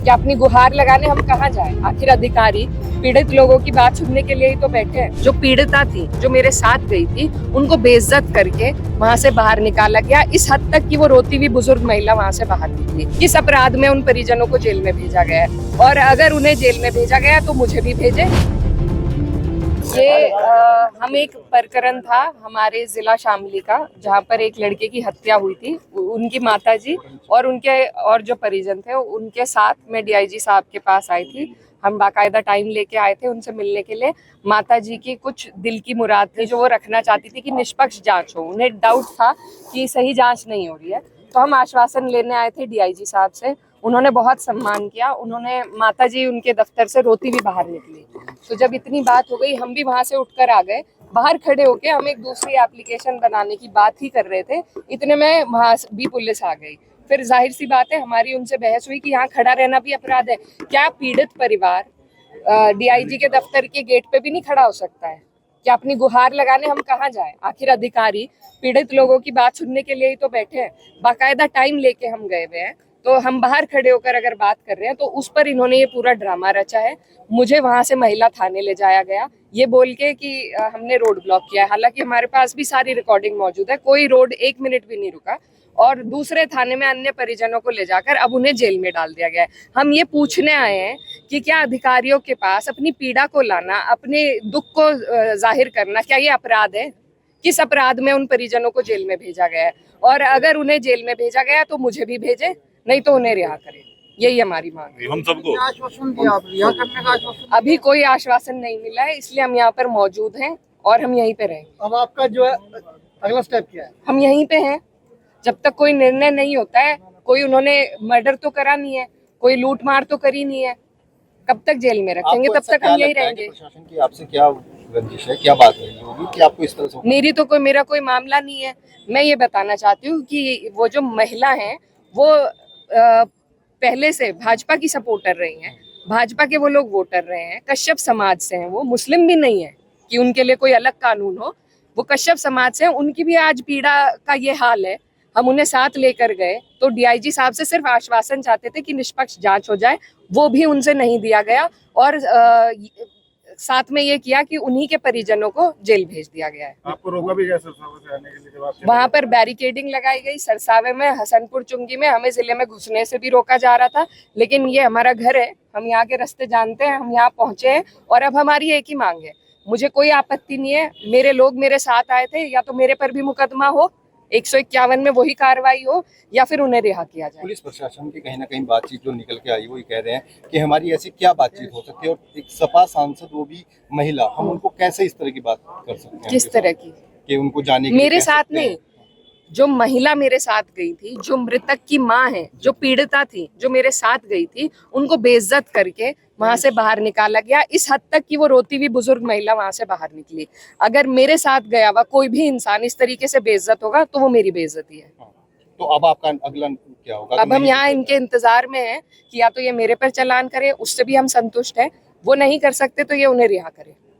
कि अपनी गुहार लगाने हम कहाँ जाएं? आखिर अधिकारी पीड़ित लोगों की बात सुनने के लिए ही तो बैठे हैं। जो पीड़िता थी, जो मेरे साथ गई थी, उनको बेइज्जत करके वहां से बाहर निकाला गया, इस हद तक कि वो रोती हुई बुजुर्ग महिला वहां से बाहर निकली। किस अपराध में उन परिजनों को जेल में भेजा गया है? और अगर उन्हें जेल में भेजा गया तो मुझे भी भेजे। ये हम एक प्रकरण था हमारे जिला शामली का, जहाँ पर एक लड़के की हत्या हुई थी। उनकी माताजी और उनके और जो परिजन थे उनके साथ मैं डीआईजी साहब के पास आई थी। हम बाकायदा टाइम लेके आए थे उनसे मिलने के लिए। माताजी की कुछ दिल की मुराद थी जो वो रखना चाहती थी कि निष्पक्ष जांच हो। उन्हें डाउट था कि सही जांच नहीं हो रही है, तो हम आश्वासन लेने आए थे डीआईजी साहब से। उन्होंने बहुत सम्मान किया। उन्होंने माताजी उनके दफ्तर से रोती हुई बाहर निकली। तो जब इतनी बात हो गई, हम भी वहां से उठकर आ गए। बाहर खड़े होके हम एक दूसरी एप्लीकेशन बनाने की बात ही कर रहे थे, इतने में वहां भी पुलिस आ गई। फिर जाहिर सी बात है हमारी उनसे बहस हुई कि यहाँ खड़ा रहना भी अपराध है। क्या पीड़ित परिवार डीआईजी के दफ्तर के गेट पे भी नहीं खड़ा हो सकता है? क्या अपनी गुहार लगाने हम कहाँ जाएं? आखिर अधिकारी पीड़ित लोगों की बात सुनने के लिए ही तो बैठे हैं। बाकायदा टाइम लेके हम गए हुए हैं, तो हम बाहर खड़े होकर अगर बात कर रहे हैं तो उस पर इन्होंने ये पूरा ड्रामा रचा है। मुझे वहां से महिला थाने ले जाया गया ये बोल के कि हमने रोड ब्लॉक किया है। हालांकि हमारे पास भी सारी रिकॉर्डिंग मौजूद है, कोई रोड 1 मिनट भी नहीं रुका। और दूसरे थाने में अन्य परिजनों को ले जाकर अब उन्हें जेल में डाल दिया गया है। हम ये पूछने आए हैं कि क्या अधिकारियों के पास अपनी पीड़ा को लाना, अपने दुख को जाहिर करना, क्या ये अपराध है? किस अपराध में उन परिजनों को जेल में भेजा गया है? और अगर उन्हें जेल में भेजा गया तो मुझे भी भेजे, नहीं तो उन्हें रिहा करें। यही हमारी मांग है। हम सबको आश्वासन दिया, आप रिहा करने का आश्वासन। अभी कोई आश्वासन नहीं मिला है, इसलिए हम यहाँ पर मौजूद हैं और हम यहीं पे रहेंगे। अब आपका जो है अगला स्टेप क्या है? हम यहीं पे हैं जब तक कोई निर्णय नहीं होता है। कोई उन्होंने मर्डर तो करा नहीं है, कोई लूट मार तो करी नहीं है, कब तक जेल में रखेंगे? तब तक हम यहीं रहेंगे। प्रशासन की आपसे क्या रंजिश है, क्या बात है होगी कि आपको इस तरह से? मेरा कोई मामला नहीं है। मैं ये बताना चाहती हूँ कि वो जो महिला है वो पहले से भाजपा की सपोर्टर रही हैं। भाजपा के वो लोग वोटर रहे हैं, कश्यप समाज से हैं, वो मुस्लिम भी नहीं है कि उनके लिए कोई अलग कानून हो। वो कश्यप समाज से हैं, उनकी भी आज पीड़ा का ये हाल है। हम उन्हें साथ लेकर गए तो डीआईजी साहब से सिर्फ आश्वासन चाहते थे कि निष्पक्ष जांच हो जाए, वो भी उनसे नहीं दिया गया। और साथ में ये किया कि उन्हीं के परिजनों को जेल भेज दिया गया है। आपको रोका भी गया सरसावा से आने के लिए जब आप वहां पर बैरिकेडिंग लगाई गई। सरसावे में, हसनपुर चुंगी में हमें जिले में घुसने से भी रोका जा रहा था, लेकिन ये हमारा घर है, हम यहाँ के रास्ते जानते हैं, हम यहाँ पहुंचे हैं। और अब हमारी एक ही मांग है, मुझे कोई आपत्ति नहीं है, मेरे लोग मेरे साथ आए थे, या तो मेरे पर भी मुकदमा हो, 151 में वही कार्रवाई हो, या फिर उन्हें रिहा किया जाए। पुलिस प्रशासन की कहीं ना कहीं बातचीत जो निकल के आई वो ये कह रहे हैं कि हमारी ऐसी क्या बातचीत हो सकती है, और एक सपा सांसद वो भी महिला, हम उनको कैसे इस तरह की बात कर सकते हैं? किस तरह की? कि उनको जाने के लिए मेरे कह साथ सकते हैं? नहीं, जो महिला मेरे साथ गई थी, जो मृतक की माँ है, जो पीड़िता थी, जो मेरे साथ गई थी, उनको बेइज्जत करके वहां से बाहर निकाला गया, इस हद तक कि वो रोती हुई बुजुर्ग महिला वहां से बाहर निकली। अगर मेरे साथ गया हुआ कोई भी इंसान इस तरीके से बेइज्जत होगा तो वो मेरी बेइज्जती है। तो अब आपका अगला क्या होगा? अब हम यहाँ इनके इंतजार में हैं कि या तो ये मेरे पर चालान करे, उससे भी हम संतुष्ट हैं। वो नहीं कर सकते तो ये उन्हें रिहा करे।